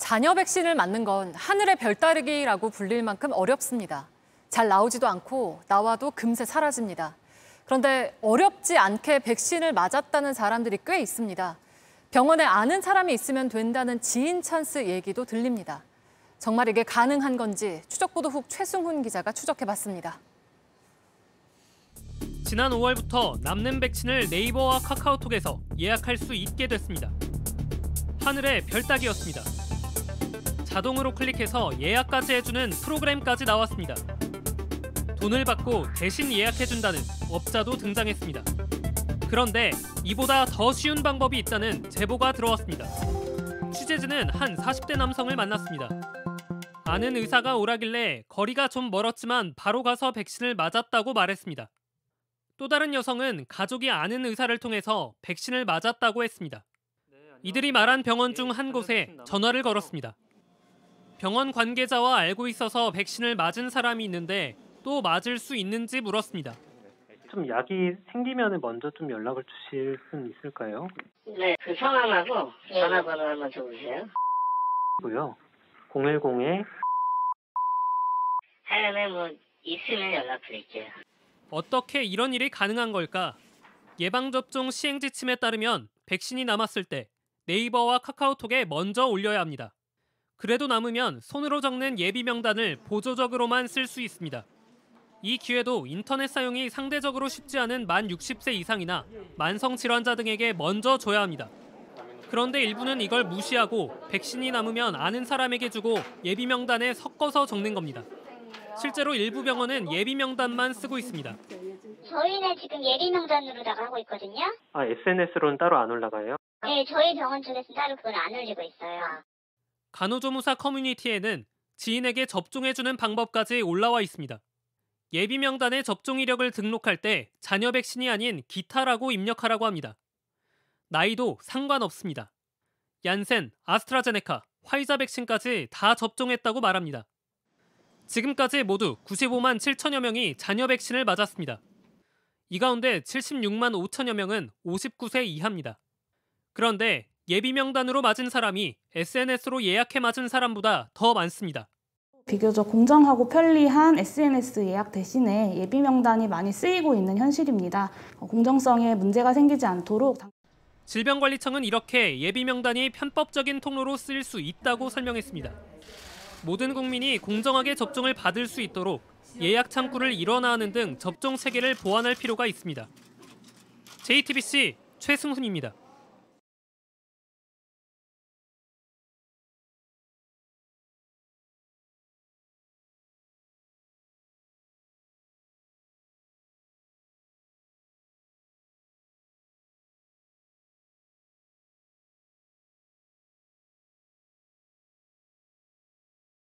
자녀 백신을 맞는 건 하늘의 별 따르기라고 불릴 만큼 어렵습니다. 잘 나오지도 않고 나와도 금세 사라집니다. 그런데 어렵지 않게 백신을 맞았다는 사람들이 꽤 있습니다. 병원에 아는 사람이 있으면 된다는 지인 찬스 얘기도 들립니다. 정말 이게 가능한 건지 추적보도국 최승훈 기자가 추적해봤습니다. 지난 5월부터 남는 백신을 네이버와 카카오톡에서 예약할 수 있게 됐습니다. 하늘의 별 따기였습니다. 자동으로 클릭해서 예약까지 해주는 프로그램까지 나왔습니다. 돈을 받고 대신 예약해준다는 업자도 등장했습니다. 그런데 이보다 더 쉬운 방법이 있다는 제보가 들어왔습니다. 취재진은 한 40대 남성을 만났습니다. 아는 의사가 오라길래 거리가 좀 멀었지만 바로 가서 백신을 맞았다고 말했습니다. 또 다른 여성은 가족이 아는 의사를 통해서 백신을 맞았다고 했습니다. 이들이 말한 병원 중 한 곳에 전화를 걸었습니다. 병원 관계자와 알고 있어서 백신을 맞은 사람이 있는데 또 맞을 수 있는지 물었습니다. 좀 약이 생기면 먼저 좀 연락을 주실 수는 있을까요? 네, 그 성함하고 전화번호 한번 줘보세요. 고요. 010에 하얀에 뭐 있으면 연락드릴게요. 어떻게 이런 일이 가능한 걸까? 예방접종 시행 지침에 따르면 백신이 남았을 때 네이버와 카카오톡에 먼저 올려야 합니다. 그래도 남으면 손으로 적는 예비 명단을 보조적으로만 쓸 수 있습니다. 이 기회도 인터넷 사용이 상대적으로 쉽지 않은 만 60세 이상이나 만성 질환자 등에게 먼저 줘야 합니다. 그런데 일부는 이걸 무시하고 백신이 남으면 아는 사람에게 주고 예비 명단에 섞어서 적는 겁니다. 실제로 일부 병원은 예비 명단만 쓰고 있습니다. 저희는 지금 예비 명단으로다가 하고 있거든요. SNS로는 따로 안 올라가요? 네, 저희 병원 쪽에서 따로 그걸 안 올리고 있어요. 간호조무사 커뮤니티에는 지인에게 접종해주는 방법까지 올라와 있습니다. 예비 명단에 접종 이력을 등록할 때 자녀 백신이 아닌 기타라고 입력하라고 합니다. 나이도 상관없습니다. 얀센, 아스트라제네카, 화이자 백신까지 다 접종했다고 말합니다. 지금까지 모두 95만 7천여 명이 자녀 백신을 맞았습니다. 이 가운데 76만 5천여 명은 59세 이하입니다. 그런데 예비 명단으로 맞은 사람이 SNS로 예약해 맞은 사람보다 더 많습니다. 비교적 공정하고 편리한 SNS 예약 대신에 예비 명단이 많이 쓰이고 있는 현실입니다. 공정성에 문제가 생기지 않도록 질병관리청은 이렇게 예비 명단이 편법적인 통로로 쓰일 수 있다고 설명했습니다. 모든 국민이 공정하게 접종을 받을 수 있도록 예약 창구를 일원화하는 등 접종 체계를 보완할 필요가 있습니다. JTBC 최승훈입니다.